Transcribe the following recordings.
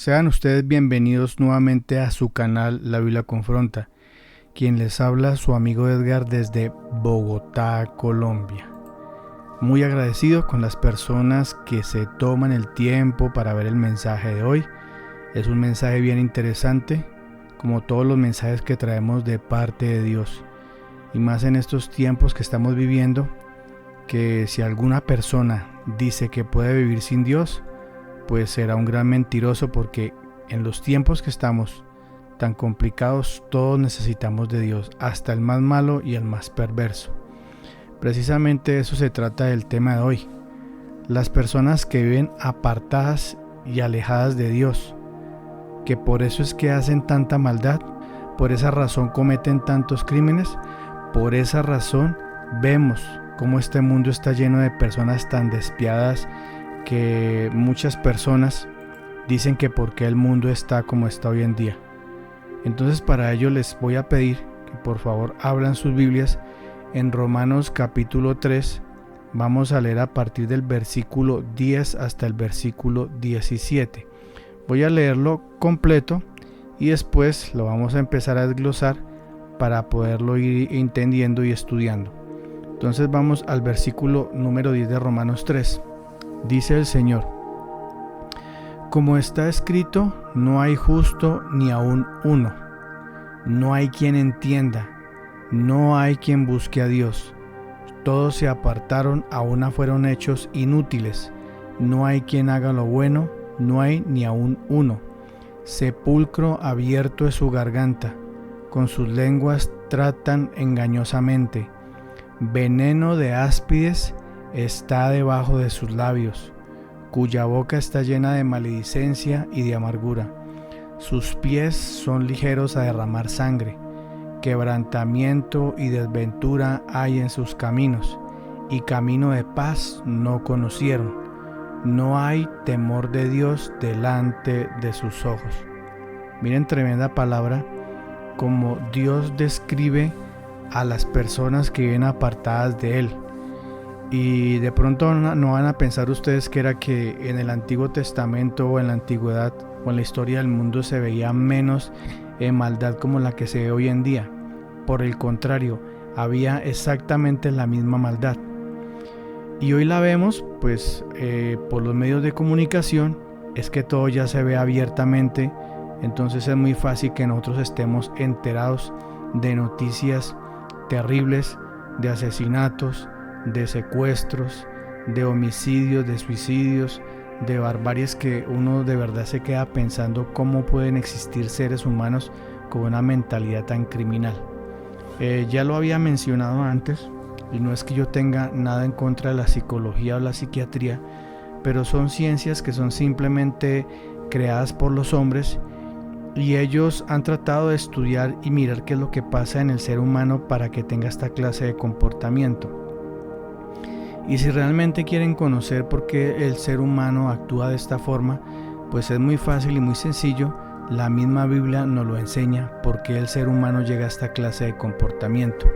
Sean ustedes bienvenidos nuevamente a su canal La Biblia Confronta. Quien les habla, su amigo Edgar desde Bogotá, Colombia. Muy agradecido con las personas que se toman el tiempo para ver el mensaje de hoy. Es un mensaje bien interesante, como todos los mensajes que traemos de parte de Dios. Y más en estos tiempos que estamos viviendo, que si alguna persona dice que puede vivir sin Dios, pues será un gran mentiroso, porque en los tiempos que estamos tan complicados, todos necesitamos de Dios, hasta el más malo y el más perverso. Precisamente de eso se trata del tema de hoy. Las personas que viven apartadas y alejadas de Dios, que por eso es que hacen tanta maldad, por esa razón cometen tantos crímenes, por esa razón vemos cómo este mundo está lleno de personas tan despiadadas, que muchas personas dicen que por qué el mundo está como está hoy en día. Entonces, para ello les voy a pedir que por favor abran sus Biblias en Romanos capítulo 3. Vamos a leer a partir del versículo 10 hasta el versículo 17. Voy a leerlo completo y después lo vamos a empezar a desglosar para poderlo ir entendiendo y estudiando. Entonces vamos al versículo número 10 de Romanos 3. Dice el Señor: como está escrito, no hay justo ni aun uno. No hay quien entienda, no hay quien busque a Dios. Todos se apartaron, a una fueron hechos inútiles. No hay quien haga lo bueno, no hay ni aun uno. Sepulcro abierto es su garganta, con sus lenguas tratan engañosamente. Veneno de áspides está debajo de sus labios, cuya boca está llena de maledicencia y de amargura. Sus pies son ligeros a derramar sangre. Quebrantamiento y desventura hay en sus caminos, y camino de paz no conocieron. No hay temor de Dios delante de sus ojos. Miren, tremenda palabra, como Dios describe a las personas que viven apartadas de Él. Y de pronto no van a pensar ustedes que era que en el Antiguo Testamento o en la Antigüedad o en la historia del mundo se veía menos maldad como la que se ve hoy en día. Por el contrario, había exactamente la misma maldad. Y hoy la vemos pues por los medios de comunicación. Es que todo ya se ve abiertamente, entonces es muy fácil que nosotros estemos enterados de noticias terribles, de asesinatos, de secuestros, de homicidios, de suicidios, de barbaries, que uno de verdad se queda pensando cómo pueden existir seres humanos con una mentalidad tan criminal. Ya lo había mencionado antes, y no es que yo tenga nada en contra de la psicología o la psiquiatría, pero son ciencias que son simplemente creadas por los hombres, y ellos han tratado de estudiar y mirar qué es lo que pasa en el ser humano para que tenga esta clase de comportamiento. Y si realmente quieren conocer por qué el ser humano actúa de esta forma, pues es muy fácil y muy sencillo. La misma Biblia nos lo enseña, por qué el ser humano llega a esta clase de comportamiento.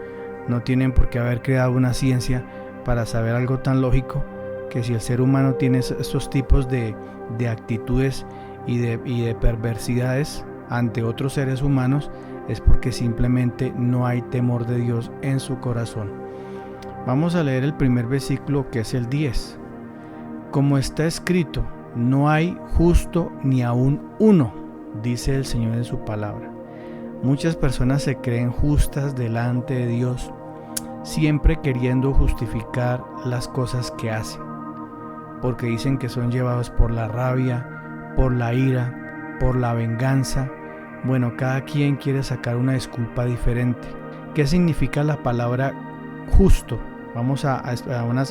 No tienen por qué haber creado una ciencia para saber algo tan lógico, que si el ser humano tiene estos tipos de actitudes y de perversidades ante otros seres humanos, es porque simplemente no hay temor de Dios en su corazón. Vamos a leer el primer versículo, que es el 10. Como está escrito, no hay justo ni aun uno, dice el Señor en su palabra. Muchas personas se creen justas delante de Dios, siempre queriendo justificar las cosas que hacen, porque dicen que son llevados por la rabia, por la ira, por la venganza. Bueno, cada quien quiere sacar una disculpa diferente. ¿Qué significa la palabra justo? Vamos a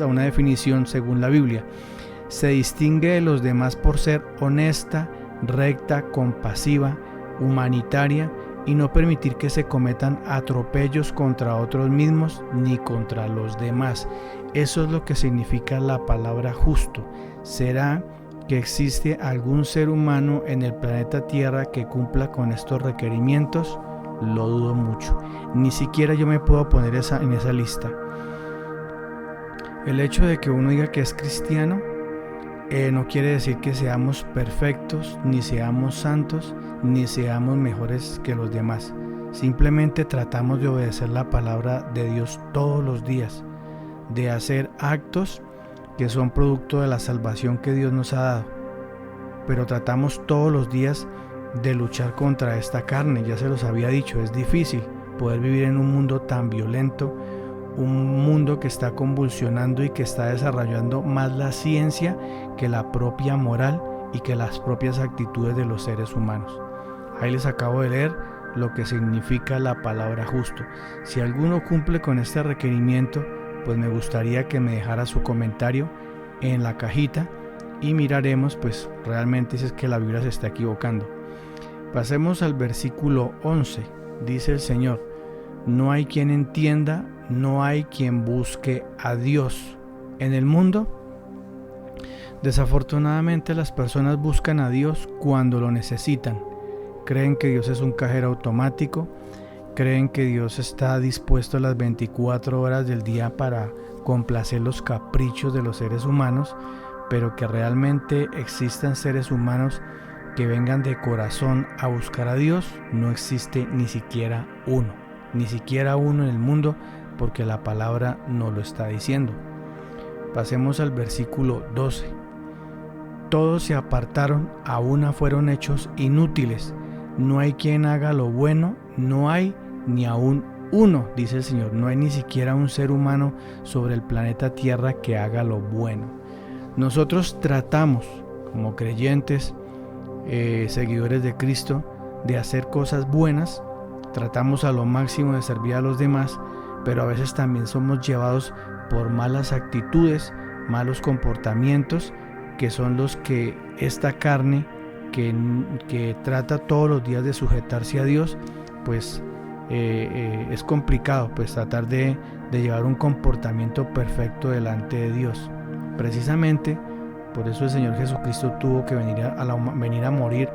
una definición según la Biblia. Se distingue de los demás por ser honesta, recta, compasiva, humanitaria y no permitir que se cometan atropellos contra otros mismos ni contra los demás. Eso es lo que significa la palabra justo. ¿Será que existe algún ser humano en el planeta Tierra que cumpla con estos requerimientos? Lo dudo mucho. Ni siquiera yo me puedo poner en esa lista. El hecho de que uno diga que es cristiano no quiere decir que seamos perfectos, ni seamos santos, ni seamos mejores que los demás. Simplemente tratamos de obedecer la palabra de Dios todos los días, de hacer actos que son producto de la salvación que Dios nos ha dado. Pero tratamos todos los días de luchar contra esta carne. Ya se los había dicho, es difícil poder vivir en un mundo tan violento, un mundo que está convulsionando y que está desarrollando más la ciencia que la propia moral y que las propias actitudes de los seres humanos. Ahí les acabo de leer lo que significa la palabra justo. Si alguno cumple con este requerimiento, pues me gustaría que me dejara su comentario en la cajita y miraremos pues realmente si es que la Biblia se está equivocando. Pasemos al versículo 11. Dice el Señor: no hay quien entienda, no hay quien busque a Dios. En el mundo, desafortunadamente, las personas buscan a Dios cuando lo necesitan. Creen que Dios es un cajero automático, creen que Dios está dispuesto las 24 horas del día para complacer los caprichos de los seres humanos, pero que realmente existan seres humanos que vengan de corazón a buscar a Dios, no existe ni siquiera uno en el mundo, porque la palabra no lo está diciendo. Pasemos al versículo 12. Todos se apartaron, a una fueron hechos inútiles. No hay quien haga lo bueno, no hay ni aún uno, dice el Señor. No hay ni siquiera un ser humano sobre el planeta Tierra que haga lo bueno. Nosotros tratamos, como creyentes, seguidores de Cristo, de hacer cosas buenas, tratamos a lo máximo de servir a los demás, pero a veces también somos llevados por malas actitudes, malos comportamientos, que son los que esta carne que trata todos los días de sujetarse a Dios, pues es complicado pues tratar de llevar un comportamiento perfecto delante de Dios. Precisamente por eso el Señor Jesucristo tuvo que venir a morir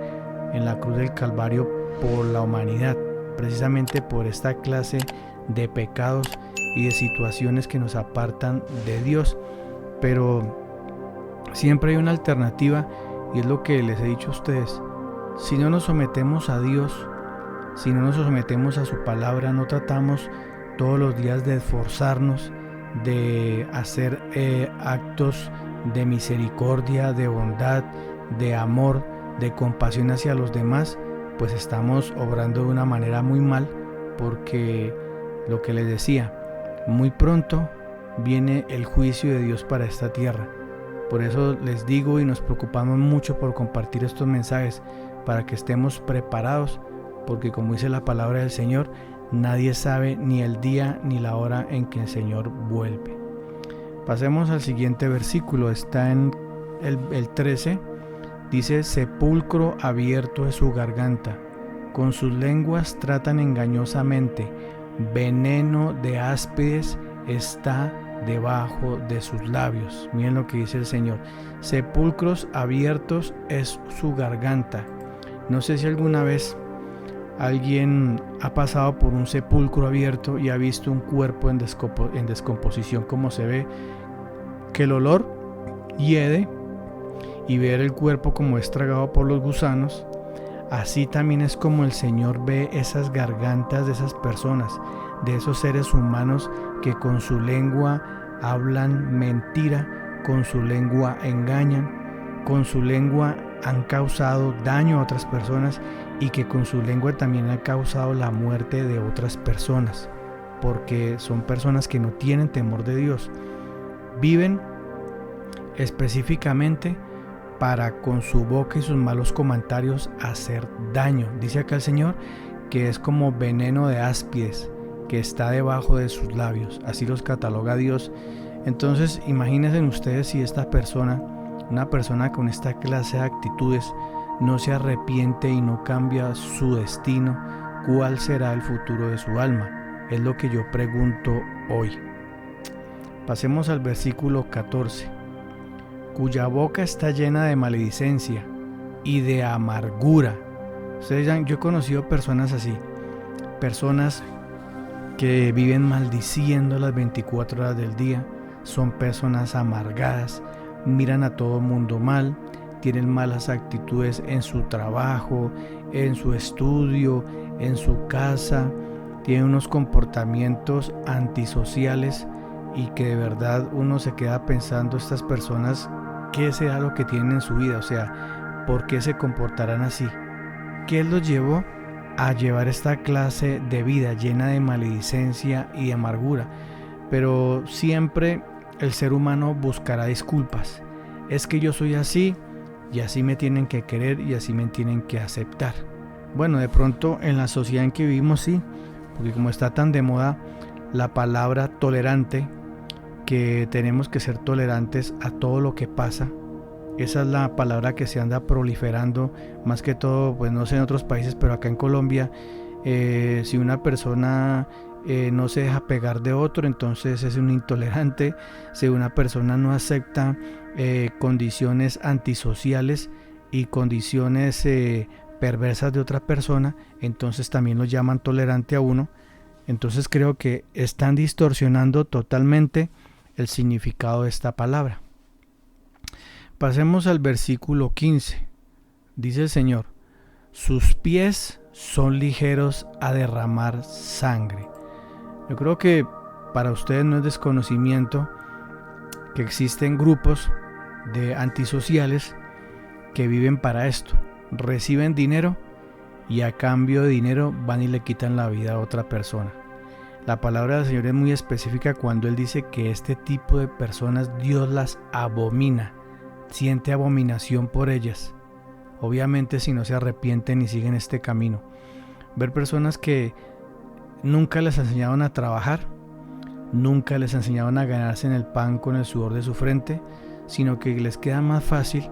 en la cruz del Calvario por la humanidad, precisamente por esta clase de pecados y de situaciones que nos apartan de Dios. Pero siempre hay una alternativa, y es lo que les he dicho a ustedes. Si no nos sometemos a Dios, si no nos sometemos a su palabra, no tratamos todos los días de esforzarnos, de hacer actos de misericordia, de bondad, de amor, de compasión hacia los demás, pues estamos obrando de una manera muy mal, porque lo que les decía, muy pronto viene el juicio de Dios para esta tierra. Por eso les digo, y nos preocupamos mucho por compartir estos mensajes, para que estemos preparados, porque como dice la palabra del Señor, nadie sabe ni el día ni la hora en que el Señor vuelve. Pasemos al siguiente versículo, está en el 13, dice: sepulcro abierto es su garganta, con sus lenguas tratan engañosamente, veneno de áspides está debajo de sus labios. Miren lo que dice el Señor: sepulcros abiertos es su garganta. No sé si alguna vez alguien ha pasado por un sepulcro abierto y ha visto un cuerpo en descomposición, como se ve, que el olor hiede, y ver el cuerpo como es tragado por los gusanos. Así también es como el Señor ve esas gargantas de esas personas, de esos seres humanos que con su lengua hablan mentira, con su lengua engañan, con su lengua han causado daño a otras personas, y que con su lengua también han causado la muerte de otras personas, porque son personas que no tienen temor de Dios. Viven específicamente para con su boca y sus malos comentarios hacer daño. Dice acá el Señor que es como veneno de áspides que está debajo de sus labios. Así los cataloga Dios. Entonces imagínense ustedes si esta persona, una persona con esta clase de actitudes, no se arrepiente y no cambia su destino, ¿cuál será el futuro de su alma? Es lo que yo pregunto hoy. Pasemos al versículo 14. Cuya boca está llena de maledicencia y de amargura. Yo he conocido personas así, personas que viven maldiciendo las 24 horas del día. Son personas amargadas, miran a todo mundo mal, tienen malas actitudes en su trabajo, en su estudio, en su casa, tienen unos comportamientos antisociales y que de verdad uno se queda pensando, estas personas, ¿qué será lo que tienen en su vida? O sea, ¿por qué se comportarán así? ¿Qué los llevó a llevar esta clase de vida llena de maledicencia y de amargura? Pero siempre el ser humano buscará disculpas. Es que yo soy así y así me tienen que querer y así me tienen que aceptar. Bueno, de pronto en la sociedad en que vivimos sí, porque como está tan de moda la palabra tolerante, que tenemos que ser tolerantes a todo lo que pasa. Esa es la palabra que se anda proliferando, más que todo, pues no sé en otros países, pero acá en Colombia, si una persona no se deja pegar de otro, entonces es un intolerante. Si una persona no acepta condiciones antisociales y condiciones perversas de otra persona, entonces también lo llaman tolerante a uno. Entonces creo que están distorsionando totalmente el significado de esta palabra. Pasemos al versículo 15. Dice el Señor: sus pies son ligeros a derramar sangre. Yo creo que para ustedes no es desconocimiento que existen grupos de antisociales que viven para esto. Reciben dinero y a cambio de dinero van y le quitan la vida a otra persona. La palabra del Señor es muy específica cuando Él dice que este tipo de personas Dios las abomina, siente abominación por ellas. Obviamente si no se arrepienten y siguen este camino. Ver personas que nunca les enseñaron a trabajar, nunca les enseñaron a ganarse en el pan con el sudor de su frente, sino que les queda más fácil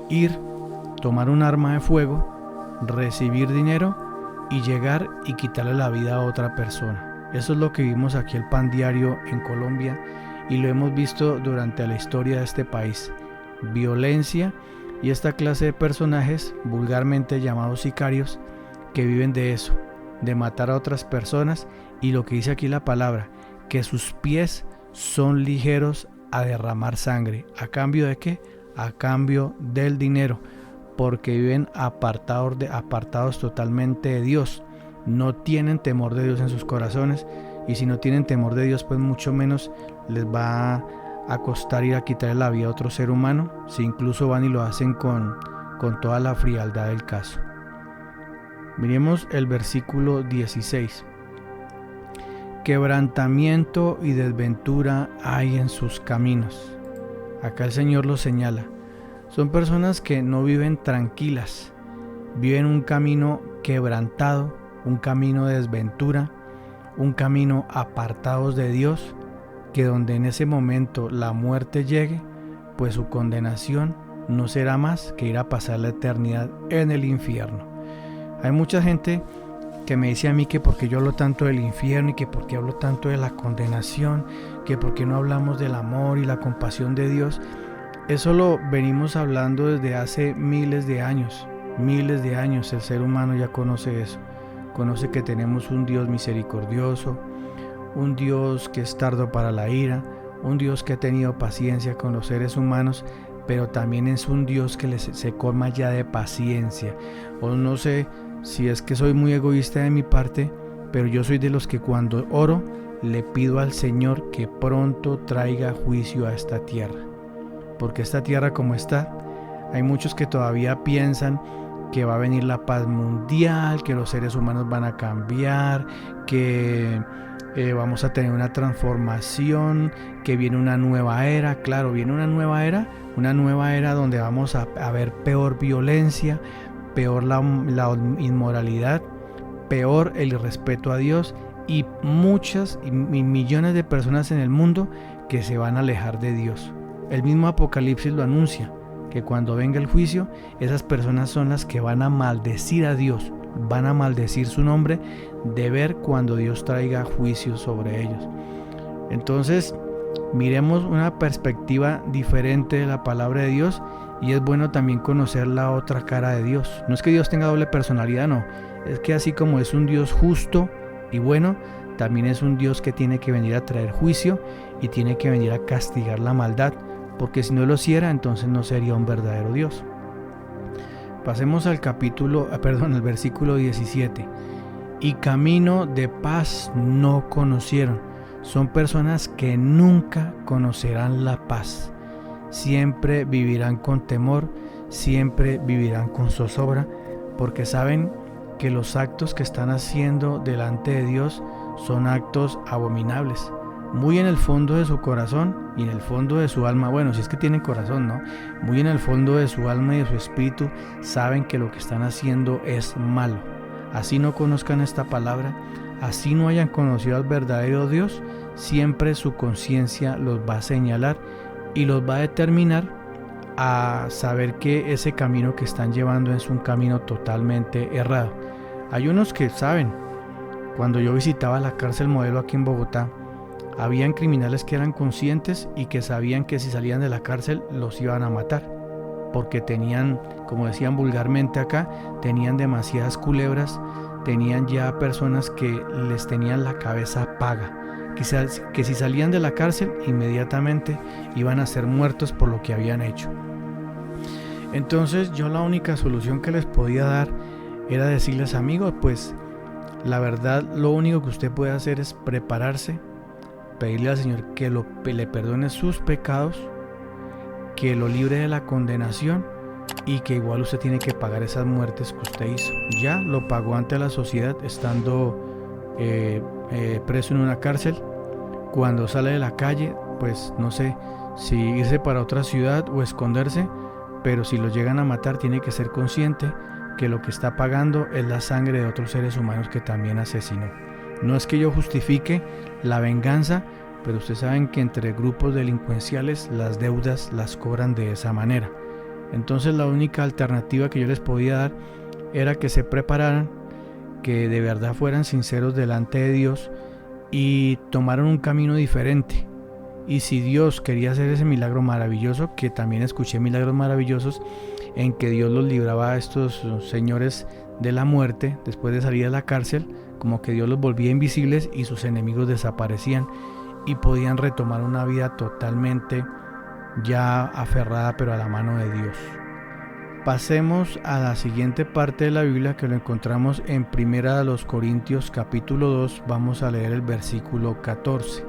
ir, tomar un arma de fuego, recibir dinero y llegar y quitarle la vida a otra persona. Eso es lo que vimos aquí el pan diario en Colombia y lo hemos visto durante la historia de este país. Violencia y esta clase de personajes, vulgarmente llamados sicarios, que viven de eso, de matar a otras personas, y lo que dice aquí la palabra, que sus pies son ligeros a derramar sangre. ¿A cambio de qué? A cambio del dinero, porque viven apartados totalmente de Dios. No tienen temor de Dios en sus corazones, y si no tienen temor de Dios, pues mucho menos les va a costar ir a quitarle la vida a otro ser humano, si incluso van y lo hacen con toda la frialdad del caso. Miremos el versículo 16. Quebrantamiento y desventura hay en sus caminos. Acá el Señor lo señala. Son personas que no viven tranquilas, viven un camino quebrantado, un camino de desventura, un camino apartados de Dios, que donde en ese momento la muerte llegue, pues su condenación no será más que ir a pasar la eternidad en el infierno. Hay mucha gente que me dice a mí que porque yo hablo tanto del infierno y que porque hablo tanto de la condenación, que porque no hablamos del amor y la compasión de Dios. Eso lo venimos hablando desde hace miles de años. El ser humano ya conoce eso. Conoce que tenemos un Dios misericordioso, un Dios que es tardo para la ira, un Dios que ha tenido paciencia con los seres humanos, pero también es un Dios que se colma ya de paciencia. O no sé si es que soy muy egoísta de mi parte, pero yo soy de los que cuando oro le pido al Señor que pronto traiga juicio a esta tierra. Porque esta tierra como está, hay muchos que todavía piensan que va a venir la paz mundial, que los seres humanos van a cambiar, que vamos a tener una transformación, que viene una nueva era. Claro, viene una nueva era donde vamos a ver peor violencia, peor la inmoralidad, peor el irrespeto a Dios y muchas y millones de personas en el mundo que se van a alejar de Dios. El mismo Apocalipsis lo anuncia, que cuando venga el juicio, esas personas son las que van a maldecir a Dios, van a maldecir su nombre de ver cuando Dios traiga juicio sobre ellos. Entonces, miremos una perspectiva diferente de la palabra de Dios, y es bueno también conocer la otra cara de Dios. No es que Dios tenga doble personalidad, no, es que así como es un Dios justo y bueno, también es un Dios que tiene que venir a traer juicio y tiene que venir a castigar la maldad, porque si no lo hiciera, entonces no sería un verdadero Dios. Pasemos al al versículo 17. Y camino de paz no conocieron. Son personas que nunca conocerán la paz. Siempre vivirán con temor, siempre vivirán con zozobra, porque saben que los actos que están haciendo delante de Dios son actos abominables. Muy en el fondo de su corazón y en el fondo de su alma, bueno, si es que tienen corazón, ¿no? Muy en el fondo de su alma y de su espíritu saben que lo que están haciendo es malo. Así no conozcan esta palabra, así no hayan conocido al verdadero Dios, siempre su conciencia los va a señalar y los va a determinar a saber que ese camino que están llevando es un camino totalmente errado. Hay unos que saben. Cuando yo visitaba la cárcel Modelo aquí en Bogotá, habían criminales que eran conscientes y que sabían que si salían de la cárcel los iban a matar, porque tenían, como decían vulgarmente acá, tenían demasiadas culebras, tenían ya personas que les tenían la cabeza paga, que si salían de la cárcel inmediatamente iban a ser muertos por lo que habían hecho. Entonces yo la única solución que les podía dar era decirles: amigos, pues la verdad lo único que usted puede hacer es prepararse, pedirle al Señor que le perdone sus pecados, que lo libre de la condenación y que igual usted tiene que pagar esas muertes que usted hizo. Ya lo pagó ante la sociedad estando preso en una cárcel. Cuando sale de la calle, pues no sé si irse para otra ciudad o esconderse, pero si lo llegan a matar tiene que ser consciente que lo que está pagando es la sangre de otros seres humanos que también asesinó. No es que yo justifique la venganza, pero ustedes saben que entre grupos delincuenciales las deudas las cobran de esa manera. Entonces la única alternativa que yo les podía dar era que se prepararan, que de verdad fueran sinceros delante de Dios y tomaran un camino diferente. Y si Dios quería hacer ese milagro maravilloso, que también escuché milagros maravillosos en que Dios los libraba a estos señores de la muerte después de salir de la cárcel, como que Dios los volvía invisibles y sus enemigos desaparecían y podían retomar una vida totalmente ya aferrada pero a la mano de Dios. Pasemos a la siguiente parte de la Biblia, que lo encontramos en 1 Corintios capítulo 2, vamos a leer el versículo 14.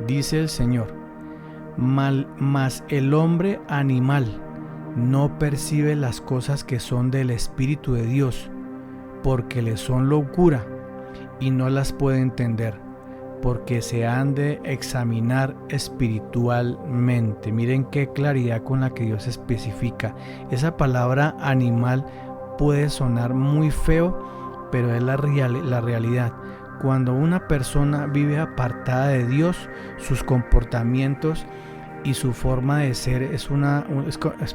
Dice el Señor: mas el hombre animal no percibe las cosas que son del Espíritu de Dios, porque le son locura y no las puede entender, porque se han de examinar espiritualmente. Miren qué claridad con la que Dios especifica. Esa palabra animal puede sonar muy feo, pero es la realidad. Cuando una persona vive apartada de Dios, sus comportamientos y su forma de ser es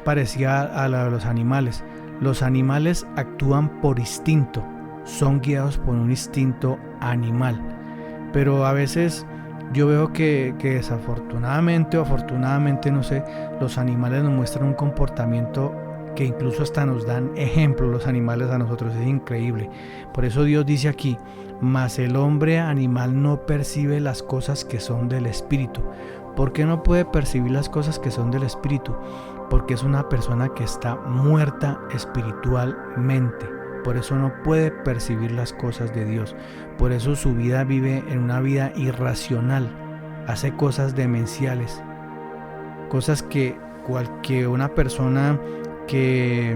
parecida a la de los animales. Los animales actúan por instinto, son guiados por un instinto animal. Pero a veces yo veo que desafortunadamente o afortunadamente, no sé, los animales nos muestran un comportamiento que incluso hasta nos dan ejemplo los animales a nosotros. Es increíble. Por eso Dios dice aquí: mas el hombre animal no percibe las cosas que son del Espíritu. ¿Por qué no puede percibir las cosas que son del Espíritu? Porque es una persona que está muerta espiritualmente. Por eso no puede percibir las cosas de Dios. Por eso su vida vive en una vida irracional. Hace cosas demenciales. Cosas que una persona que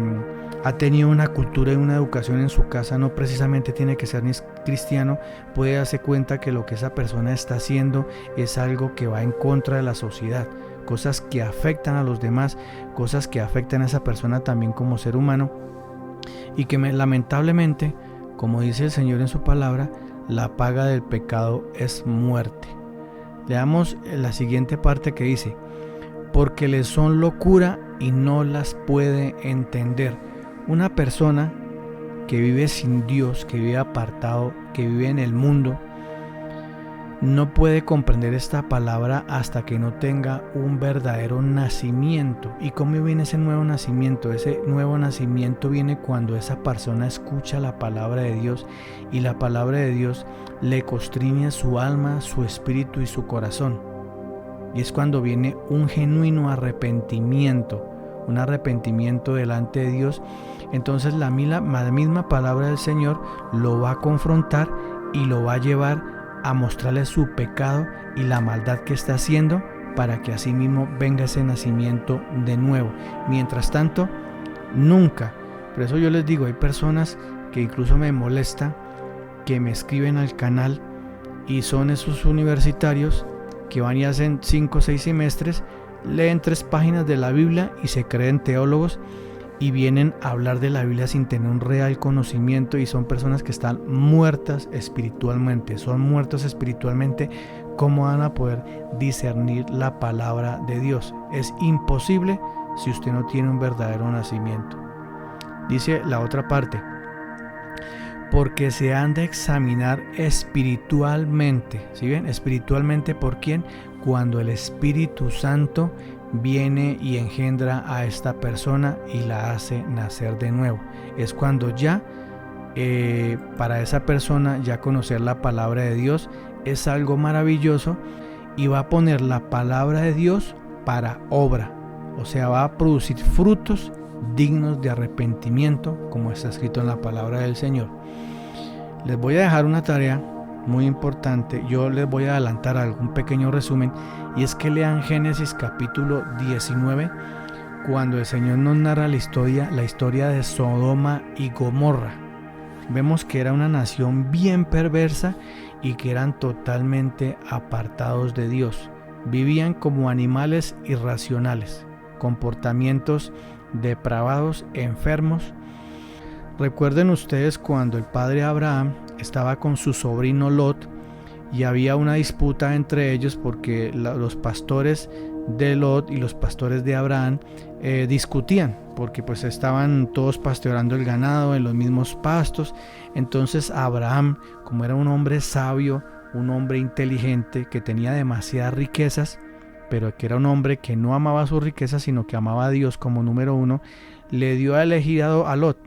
ha tenido una cultura y una educación en su casa, no precisamente tiene que ser ni cristiano, puede darse cuenta que lo que esa persona está haciendo es algo que va en contra de la sociedad. Cosas que afectan a los demás, cosas que afectan a esa persona también como ser humano. Y que lamentablemente, como dice el Señor en su palabra, la paga del pecado es muerte. Leamos la siguiente parte que dice: porque les son locura y no las puede entender. Una persona que vive sin Dios, que vive apartado, que vive en el mundo, no puede comprender esta palabra hasta que no tenga un verdadero nacimiento. ¿Y cómo viene ese nuevo nacimiento? Ese nuevo nacimiento viene cuando esa persona escucha la palabra de Dios y la palabra de Dios le constriñe su alma, su espíritu y su corazón. y es cuando viene un genuino arrepentimiento, un arrepentimiento delante de Dios. Entonces la misma palabra del Señor lo va a confrontar y lo va a llevar a mostrarle su pecado y la maldad que está haciendo, para que así mismo venga ese nacimiento de nuevo. Mientras tanto, nunca. Por eso yo les digo, hay personas que incluso me molesta que me escriben al canal y son esos universitarios que van y hacen 5 o 6 semestres, leen 3 páginas de la Biblia y se creen teólogos y vienen a hablar de la Biblia sin tener un real conocimiento, y son personas que están muertas espiritualmente. Son muertos espiritualmente. ¿Cómo van a poder discernir la palabra de Dios? Es imposible si usted no tiene un verdadero nacimiento. Dice la otra parte: porque se han de examinar espiritualmente. ¿Sí ven? Espiritualmente, ¿por quién? Cuando el Espíritu Santo viene y engendra a esta persona y la hace nacer de nuevo. Es cuando ya para esa persona ya conocer la palabra de Dios es algo maravilloso, y va a poner la palabra de Dios para obra. O sea, va a producir frutos dignos de arrepentimiento, como está escrito en la palabra del Señor. Les voy a dejar una tarea muy importante. Yo les voy a adelantar algún pequeño resumen, y es que lean Génesis capítulo 19, cuando el Señor nos narra la historia de Sodoma y Gomorra. Vemos que era una nación bien perversa y que eran totalmente apartados de Dios. Vivían como animales irracionales, comportamientos depravados, enfermos. Recuerden ustedes cuando el padre Abraham estaba con su sobrino Lot, y había una disputa entre ellos porque los pastores de Lot y los pastores de Abraham discutían, porque pues estaban todos pastoreando el ganado en los mismos pastos. Entonces Abraham, como era un hombre sabio, un hombre inteligente, que tenía demasiadas riquezas, pero que era un hombre que no amaba sus riquezas, sino que amaba a Dios como número uno, le dio a elegir a Lot.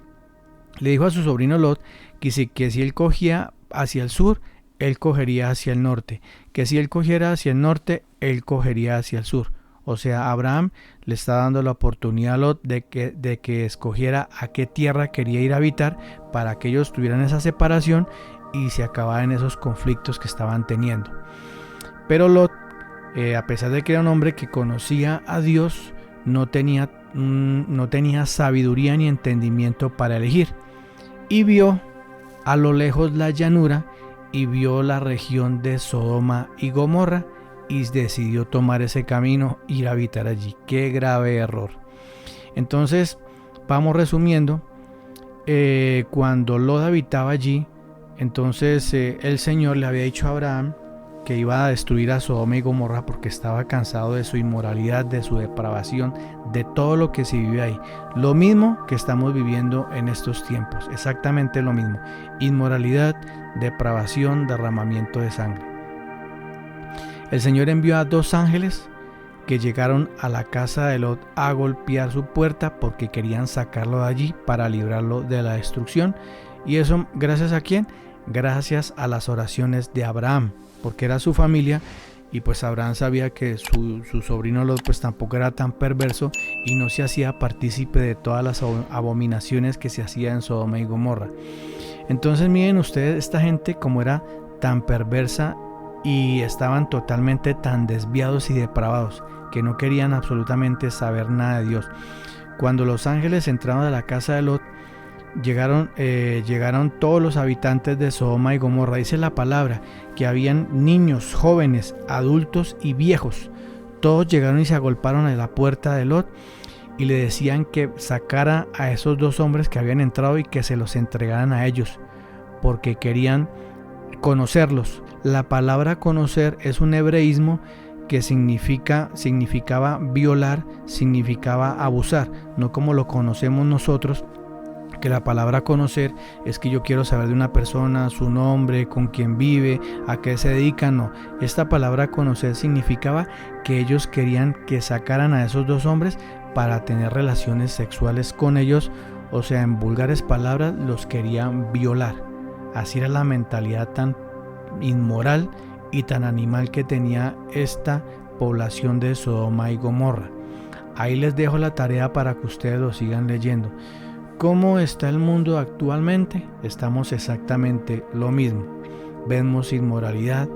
Le dijo a su sobrino Lot que si él cogía hacia el sur, él cogería hacia el norte, que si él cogiera hacia el norte, él cogería hacia el sur. O sea, Abraham le está dando la oportunidad a Lot de que escogiera a qué tierra quería ir a habitar, para que ellos tuvieran esa separación y se acabaran esos conflictos que estaban teniendo. Pero Lot, a pesar de que era un hombre que conocía a Dios, no tenía sabiduría ni entendimiento para elegir, y vio a lo lejos la llanura y vio la región de Sodoma y Gomorra, y decidió tomar ese camino, ir a habitar allí. ¡Qué grave error! Entonces, vamos resumiendo. Cuando Lot habitaba allí, entonces el Señor le había dicho a Abraham que iba a destruir a Sodoma y Gomorra porque estaba cansado de su inmoralidad, de su depravación, de todo lo que se vive ahí. Lo mismo que estamos viviendo en estos tiempos, exactamente lo mismo: inmoralidad, depravación, derramamiento de sangre. El Señor envió a 2 ángeles que llegaron a la casa de Lot a golpear su puerta porque querían sacarlo de allí para librarlo de la destrucción. ¿Y eso gracias a quién? Gracias a las oraciones de Abraham, porque era su familia, y pues Abraham sabía que su sobrino Lot pues tampoco era tan perverso y no se hacía partícipe de todas las abominaciones que se hacían en Sodoma y Gomorra. Entonces miren ustedes, esta gente como era tan perversa y estaban totalmente tan desviados y depravados que no querían absolutamente saber nada de Dios. Cuando los ángeles entraron a la casa de Lot, llegaron todos los habitantes de Sodoma y Gomorra. Dice la palabra que habían niños, jóvenes, adultos y viejos. Todos llegaron y se agolparon a la puerta de Lot y le decían que sacara a esos 2 hombres que habían entrado y que se los entregaran a ellos, porque querían conocerlos. La palabra conocer es un hebreísmo que significaba violar, significaba abusar, no como lo conocemos nosotros, que la palabra conocer es que yo quiero saber de una persona, su nombre, con quién vive, a qué se dedica. No, esta palabra conocer significaba que ellos querían que sacaran a esos 2 hombres para tener relaciones sexuales con ellos. O sea, en vulgares palabras, los querían violar. Así era la mentalidad tan inmoral y tan animal que tenía esta población de Sodoma y Gomorra. Ahí les dejo la tarea para que ustedes lo sigan leyendo. ¿Cómo está el mundo actualmente? Estamos exactamente lo mismo. Vemos inmoralidad,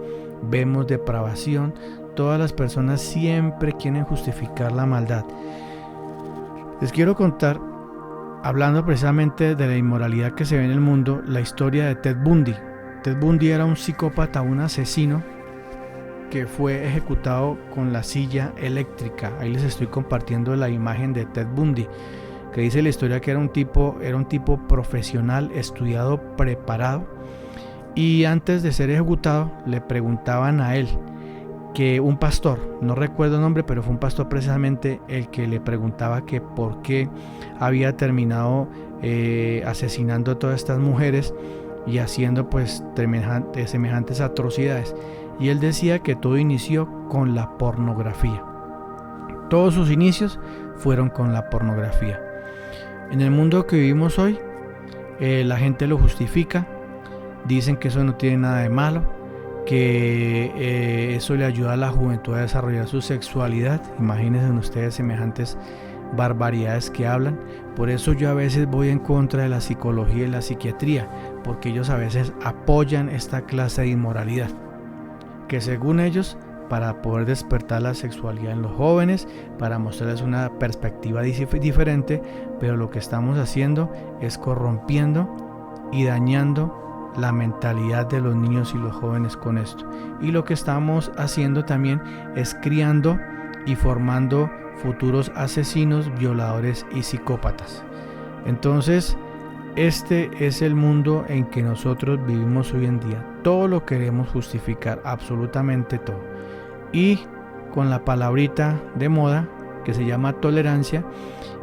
vemos depravación. Todas las personas siempre quieren justificar la maldad. Les quiero contar, hablando precisamente de la inmoralidad que se ve en el mundo, la historia de Ted Bundy. Ted Bundy era un psicópata, un asesino que fue ejecutado con la silla eléctrica. Ahí les estoy compartiendo la imagen de Ted Bundy, que dice la historia que era un tipo profesional, estudiado, preparado, y antes de ser ejecutado le preguntaban a él, que un pastor, no recuerdo el nombre, pero fue un pastor precisamente el que le preguntaba que por qué había terminado asesinando a todas estas mujeres y haciendo pues semejantes atrocidades. Y él decía que todo inició con la pornografía. Todos sus inicios fueron con la pornografía. En el mundo que vivimos hoy, la gente lo justifica, dicen que eso no tiene nada de malo, que eso le ayuda a la juventud a desarrollar su sexualidad. Imagínense ustedes semejantes barbaridades que hablan. Por eso yo a veces voy en contra de la psicología y la psiquiatría, porque ellos a veces apoyan esta clase de inmoralidad, que según ellos, para poder despertar la sexualidad en los jóvenes, para mostrarles una perspectiva diferente, pero lo que estamos haciendo es corrompiendo y dañando la mentalidad de los niños y los jóvenes con esto. Y lo que estamos haciendo también es criando y formando futuros asesinos, violadores y psicópatas. Entonces, este es el mundo en que nosotros vivimos hoy en día. Todo lo queremos justificar, absolutamente todo. Y con la palabrita de moda que se llama tolerancia,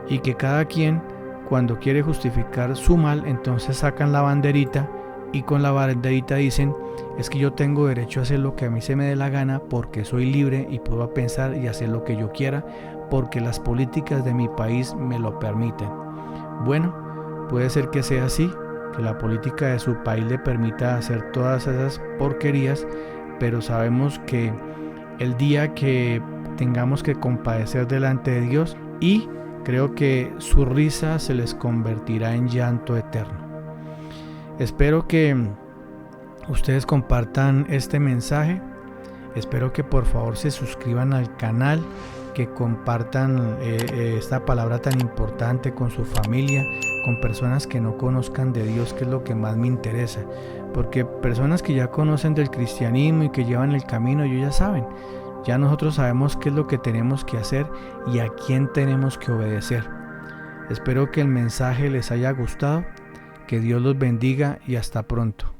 y que cada quien, cuando quiere justificar su mal, entonces sacan la banderita y con la banderita dicen: es que yo tengo derecho a hacer lo que a mí se me dé la gana, porque soy libre y puedo pensar y hacer lo que yo quiera, porque las políticas de mi país me lo permiten. Bueno, puede ser que sea así, que la política de su país le permita hacer todas esas porquerías, pero sabemos que el día que tengamos que compadecer delante de Dios, y creo que su risa se les convertirá en llanto eterno. Espero que ustedes compartan este mensaje. Espero que por favor se suscriban al canal, que compartan esta palabra tan importante con su familia, con personas que no conozcan de Dios, que es lo que más me interesa. Porque personas que ya conocen del cristianismo y que llevan el camino, ellos ya saben. Ya nosotros sabemos qué es lo que tenemos que hacer y a quién tenemos que obedecer. Espero que el mensaje les haya gustado. Que Dios los bendiga y hasta pronto.